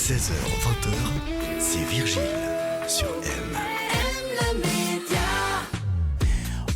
16h-20h, c'est Virgile sur M.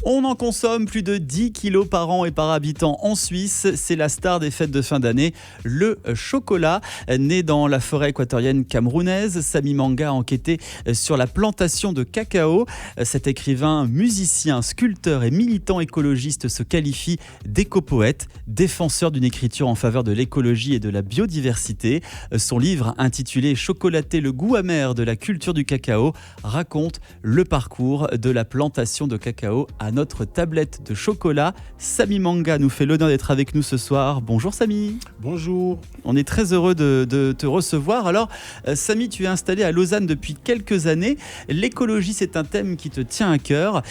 On en consomme plus de 10 kilos par an et par habitant en Suisse. C'est la star des fêtes de fin d'année, le chocolat. Né dans la forêt équatorienne camerounaise, Samy Manga a enquêté sur la plantation de cacao. Cet écrivain, musicien, sculpteur et militant écologiste se qualifie d'éco-poète, défenseur d'une écriture en faveur de l'écologie et de la biodiversité. Son livre, intitulé « Chocolater le goût amer de la culture du cacao », raconte le parcours de la plantation de cacao à notre tablette de chocolat. Samy Manga nous fait l'honneur d'être avec nous ce soir. Bonjour Samy. Bonjour. On est très heureux de te recevoir. Alors Samy, tu es installé à Lausanne depuis quelques années. L'écologie, c'est un thème qui te tient à cœur.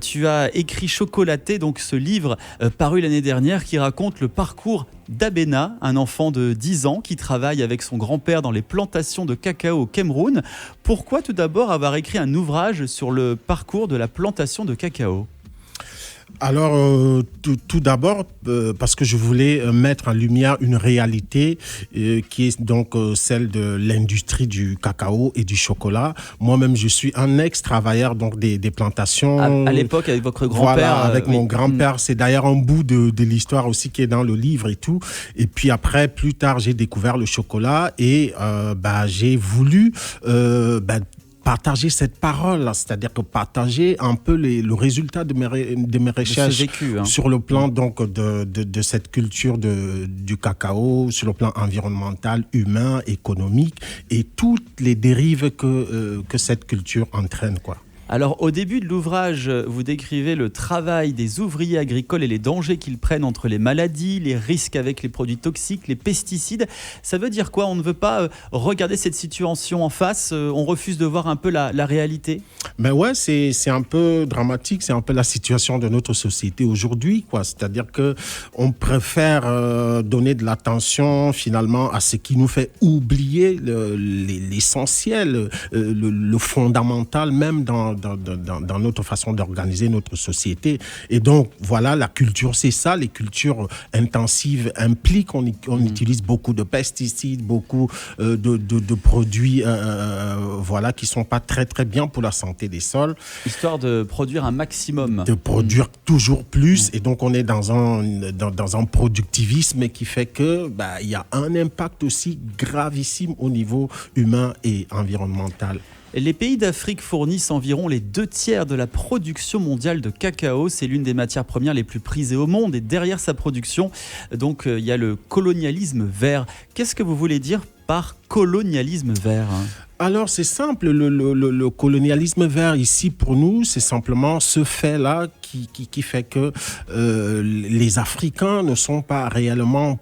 Tu as écrit Chocolater, donc ce livre paru l'année dernière qui raconte le parcours d'Abena, un enfant de 10 ans qui travaille avec son grand-père dans les plantations de cacao au Cameroun. Pourquoi tout d'abord avoir écrit un ouvrage sur le parcours de la plantation de cacao ? Alors, tout d'abord, parce que je voulais mettre en lumière une réalité qui est donc celle de l'industrie du cacao et du chocolat. Moi-même, je suis un ex-travailleur donc des plantations. À l'époque, avec votre grand-père. Voilà, avec mon grand-père. C'est d'ailleurs un bout de l'histoire aussi qui est dans le livre et tout. Et puis après, plus tard, j'ai découvert le chocolat et j'ai voulu partager cette parole, c'est-à-dire que partager un peu le résultat de mes recherches sur le plan donc de cette culture du cacao, sur le plan environnemental, humain, économique et toutes les dérives que cette culture entraîne, quoi. Alors, au début de l'ouvrage, vous décrivez le travail des ouvriers agricoles et les dangers qu'ils prennent entre les maladies, les risques avec les produits toxiques, les pesticides. Ça veut dire quoi ? On ne veut pas regarder cette situation en face, on refuse de voir un peu la réalité ? Ben ouais, c'est un peu dramatique, c'est un peu la situation de notre société aujourd'hui, quoi. C'est-à-dire qu'on préfère donner de l'attention finalement à ce qui nous fait oublier l'essentiel, le fondamental même dans notre façon d'organiser notre société. Et donc, voilà, la culture, c'est ça. Les cultures intensives impliquent qu'on utilise beaucoup de pesticides, beaucoup de produits qui ne sont pas très, très bien pour la santé des sols. Histoire de produire un maximum. De produire toujours plus. Et donc, on est dans un productivisme qui fait que il y a un impact aussi gravissime au niveau humain et environnemental. Les pays d'Afrique fournissent environ les 2/3 de la production mondiale de cacao. C'est l'une des matières premières les plus prisées au monde. Et derrière sa production, donc, il y a le colonialisme vert. Qu'est-ce que vous voulez dire par colonialisme vert ? Alors, c'est simple. Le colonialisme vert, ici, pour nous, c'est simplement ce fait-là qui fait que les Africains ne sont pas réellement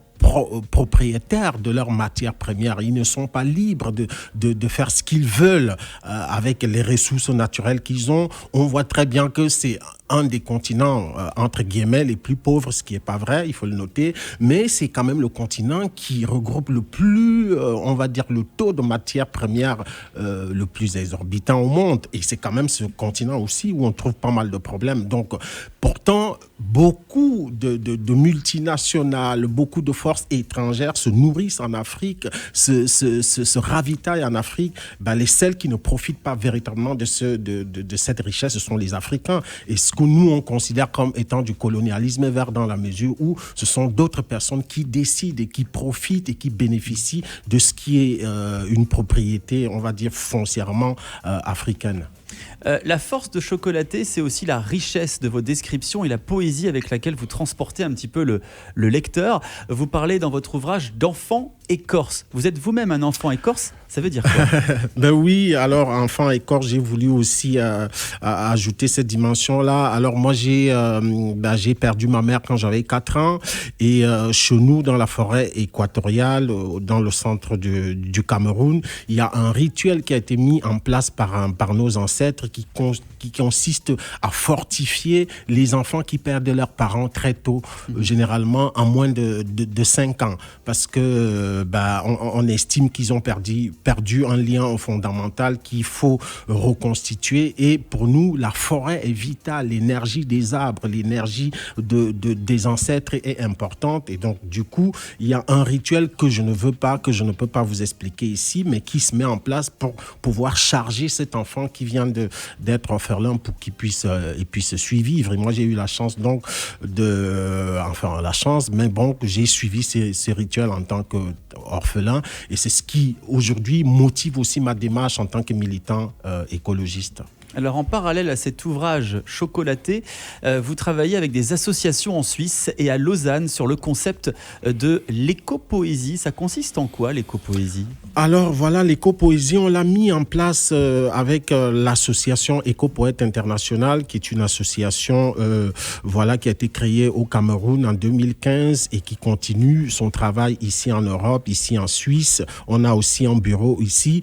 propriétaires de leurs matières premières. Ils ne sont pas libres de faire ce qu'ils veulent avec les ressources naturelles qu'ils ont. On voit très bien que c'est un des continents, entre guillemets, les plus pauvres, ce qui n'est pas vrai, il faut le noter, mais c'est quand même le continent qui regroupe le plus, on va dire, le taux de matières premières le plus exorbitant au monde. Et c'est quand même ce continent aussi où on trouve pas mal de problèmes. Donc, pourtant, beaucoup de multinationales, beaucoup de forces étrangères se nourrissent en Afrique, se ravitaillent en Afrique. Les seuls qui ne profitent pas véritablement de cette richesse, ce sont les Africains. Et ce que nous, on considère comme étant du colonialisme vert dans la mesure où ce sont d'autres personnes qui décident et qui profitent et qui bénéficient de ce qui est une propriété, on va dire, foncièrement africaine. La force de Chocolater, c'est aussi la richesse de vos descriptions et la poésie avec laquelle vous transportez un petit peu le lecteur. Vous parlez dans votre ouvrage d'enfants écorce. Vous êtes vous-même un enfant écorce ? Ça veut dire quoi ? Oui, alors enfant écorce, j'ai voulu aussi ajouter cette dimension-là. Alors moi, j'ai perdu ma mère quand j'avais 4 ans et chez nous, dans la forêt équatoriale, dans le centre du Cameroun, il y a un rituel qui a été mis en place par nos ancêtres ancêtres qui consiste à fortifier les enfants qui perdent leurs parents très tôt, généralement en moins de 5 ans, parce que on estime qu'ils ont perdu un lien fondamental qu'il faut reconstituer. Et pour nous, la forêt est vitale, l'énergie des arbres, l'énergie des ancêtres est importante. Et donc, du coup, il y a un rituel que je ne peux pas vous expliquer ici, mais qui se met en place pour pouvoir charger cet enfant qui vient d'être orphelin pour qu'il puisse survivre. Et moi, j'ai eu la chance donc j'ai suivi ces rituels en tant qu'orphelin, et c'est ce qui aujourd'hui motive aussi ma démarche en tant que militant écologiste. Alors en parallèle à cet ouvrage chocolaté, vous travaillez avec des associations en Suisse et à Lausanne sur le concept de l'éco-poésie. Ça consiste en quoi, l'éco-poésie ? Alors voilà, l'éco-poésie, on l'a mis en place avec l'association Éco-Poète International, qui est une association qui a été créée au Cameroun en 2015 et qui continue son travail ici en Europe, ici en Suisse. On a aussi un bureau ici.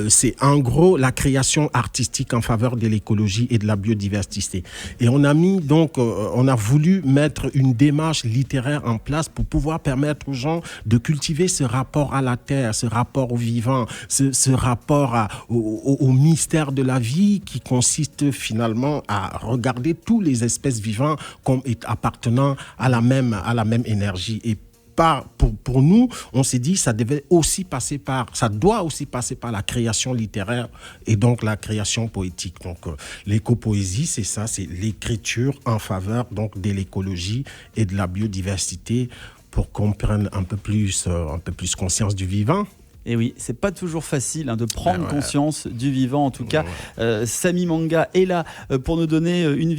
C'est en gros la création artistique en faveur de l'écologie et de la biodiversité. Et on a voulu mettre une démarche littéraire en place pour pouvoir permettre aux gens de cultiver ce rapport à la terre, ce rapport au vivant, ce rapport au mystère de la vie, qui consiste finalement à regarder toutes les espèces vivantes comme appartenant à la même énergie. Et pour nous, on s'est dit ça doit aussi passer par la création littéraire et donc la création poétique. Donc l'éco-poésie, c'est ça, c'est l'écriture en faveur donc de l'écologie et de la biodiversité pour qu'on prenne un peu plus conscience du vivant. Et oui, c'est pas toujours facile de prendre conscience du vivant. En tout cas, Samy Manga est là pour nous donner une